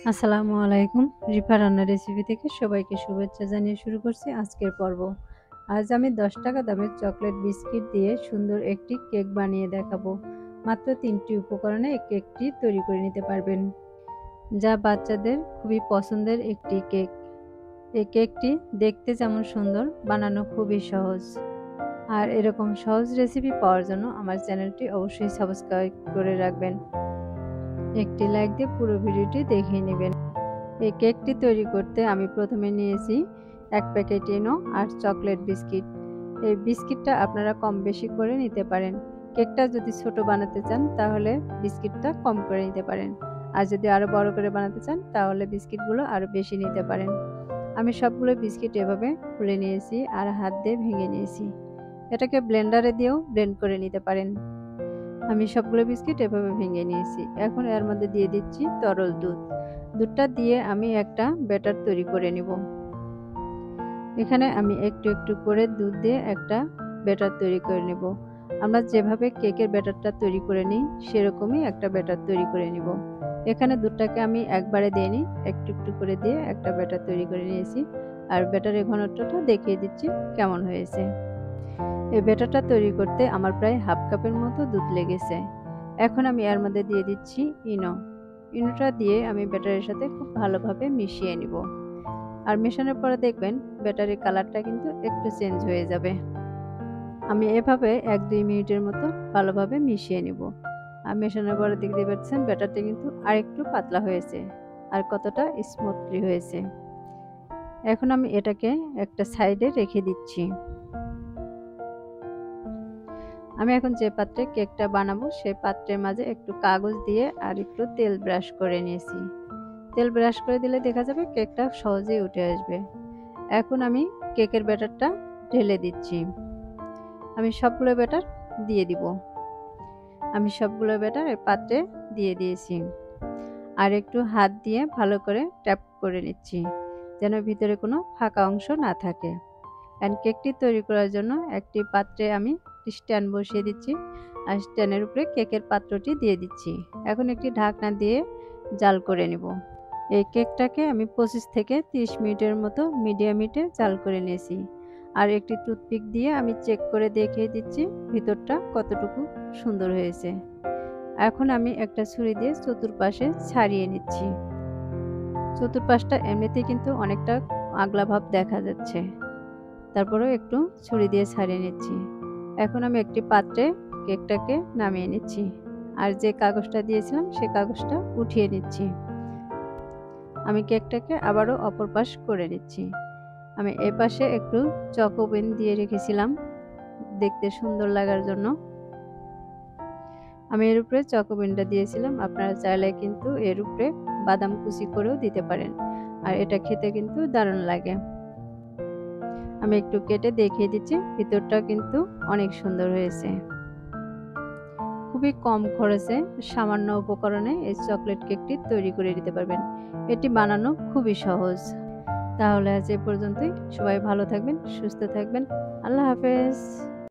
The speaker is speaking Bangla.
আসসালামু আলাইকুম। রিফা রান্নার রেসিপি থেকে সবাইকে শুভেচ্ছা জানিয়ে শুরু করছি আজকের পর্ব। আজ আমি ১০ টাকা দামের চকলেট বিস্কিট দিয়ে সুন্দর একটি কেক বানিয়ে দেখাবো। মাত্র ৩টি উপকরণে এই কেকটি তৈরি করে নিতে পারবেন, যা বাচ্চাদের খুবই পছন্দের একটি কেক। এই কেকটি দেখতে যেমন সুন্দর, বানানো খুবই সহজ। আর এরকম সহজ রেসিপি পাওয়ার জন্য আমার চ্যানেলটি অবশ্যই সাবস্ক্রাইব করে রাখবেন। একটি লাইক দিয়ে পুরো ভিডিওটি দেখে নেবেন। এই কেকটি তৈরি করতে আমি প্রথমে নিয়েছি ১ প্যাকেট ইনো আর চকলেট বিস্কিট। এই বিস্কিটটা আপনারা কম বেশি করে নিতে পারেন। কেকটা যদি ছোট বানাতে চান তাহলে বিস্কিটটা কম করে নিতে পারেন। আর যদি আরও বড় করে বানাতে চান তাহলে বিস্কিটগুলো আরও বেশি নিতে পারেন। আমি সবগুলো বিস্কিট এভাবে খুলে নিয়েছি আর হাত দিয়ে ভেঙে নিয়েছি। এটাকে ব্লেন্ডারে দিয়েও ব্লেন্ড করে নিতে পারেন। আমি সবগুলো বিস্কিট এভাবে ভেঙে নিয়েছি। এখন এর মধ্যে দিয়ে দিচ্ছি তরল দুধ। দুধটা দিয়ে আমি একটা ব্যাটার তৈরি করে নিব। এখানে আমি একটু একটু করে দুধ দিয়ে একটা ব্যাটার তৈরি করে নেব। আমরা যেভাবে কেকের ব্যাটারটা তৈরি করে নিই সেরকমই একটা ব্যাটার তৈরি করে নিব। এখানে দুধটাকে আমি একবারে দিইনি, একটু একটু করে দিয়ে একটা ব্যাটার তৈরি করে নিয়েছি। আর ব্যাটারের ঘনত্বটা দেখিয়ে দিচ্ছি কেমন হয়েছে। এই ব্যাটারটা তৈরি করতে আমার প্রায় হাফ কাপের মতো দুধ লেগেছে। এখন আমি এর মধ্যে দিয়ে দিচ্ছি ইনো। ইনোটা দিয়ে আমি ব্যাটারের সাথে খুব ভালোভাবে মিশিয়ে নিব। আর মেশানোর পরে দেখবেন ব্যাটারির কালারটা কিন্তু একটু চেঞ্জ হয়ে যাবে। আমি এভাবে ১-২ মিনিটের মতো ভালোভাবে মিশিয়ে নিব। আর মেশানোর পরে দেখতে পাচ্ছেন ব্যাটারটা কিন্তু আরেকটু পাতলা হয়েছে আর কতটা স্মুথলি হয়েছে। এখন আমি এটাকে একটা সাইডে রেখে দিচ্ছি। আমি এখন যে পাত্রে কেকটা বানাবো সেই পাত্রের মাঝে একটু কাগজ দিয়ে আর একটু তেল ব্রাশ করে নিয়েছি। তেল ব্রাশ করে দিলে দেখা যাবে কেকটা সহজেই উঠে আসবে। এখন আমি কেকের ব্যাটারটা ঢেলে দিচ্ছি। আমি সবগুলো ব্যাটার দিয়ে দিব। আমি সবগুলো ব্যাটার এই পাত্রে দিয়ে দিয়েছি। আর একটু হাত দিয়ে ভালো করে ট্যাপ করে নিচ্ছি, যেন ভিতরে কোনো ফাঁকা অংশ না থাকে। অ্যান্ড কেকটি তৈরি করার জন্য একটি পাত্রে আমি স্ট্যান্ড বসিয়ে দিচ্ছি আর স্ট্যান্ডের উপরে কেকের পাত্রটি দিয়ে দিচ্ছি। এখন একটি ঢাকনা দিয়ে জাল করে নেব। এই কেকটাকে আমি ২৫ থেকে ৩০ মিনিটের মতো মিডিয়াম হিটে জাল করে নিয়েছি। আর একটি টুথপিক দিয়ে আমি চেক করে দেখিয়ে দিচ্ছি ভিতরটা কতটুকু সুন্দর হয়েছে। এখন আমি একটা ছুরি দিয়ে চতুর্পাশে ছাড়িয়ে নিচ্ছি। চতুর্পাশটা এমনিতেই কিন্তু অনেকটা আগলা ভাব দেখা যাচ্ছে, তারপরেও একটু ছুরি দিয়ে ছাড়িয়ে নিচ্ছি। এখন আমি একটি পাত্রে কেকটাকে নামিয়ে নিচ্ছি আর যে কাগজটা দিয়েছিলাম সেই কাগজটা উঠিয়ে নিচ্ছি। আমি কেকটাকে আবারও অপর পাশ করে নিচ্ছি। আমি এ পাশে একটু চকোবিন দিয়ে রেখেছিলাম দেখতে সুন্দর লাগার জন্য। আমি এর উপরে চকোবিনটা দিয়েছিলাম। আপনারা চাইলে কিন্তু এর উপরে বাদাম কুচি করেও দিতে পারেন। আর এটা খেতে কিন্তু দারুণ লাগে। আমি একটু কেটে দেখিয়ে দিচ্ছি, ভিতরটা কিন্তু অনেক সুন্দর হয়েছে। খুবই কম খরচে সামান্য উপকরণে এই চকলেট কেকটি তৈরি করে দিতে পারবেন। এটি বানানো খুবই সহজ। তাহলে আজ এ পর্যন্তই। সবাই ভালো থাকবেন, সুস্থ থাকবেন। আল্লাহ হাফেজ।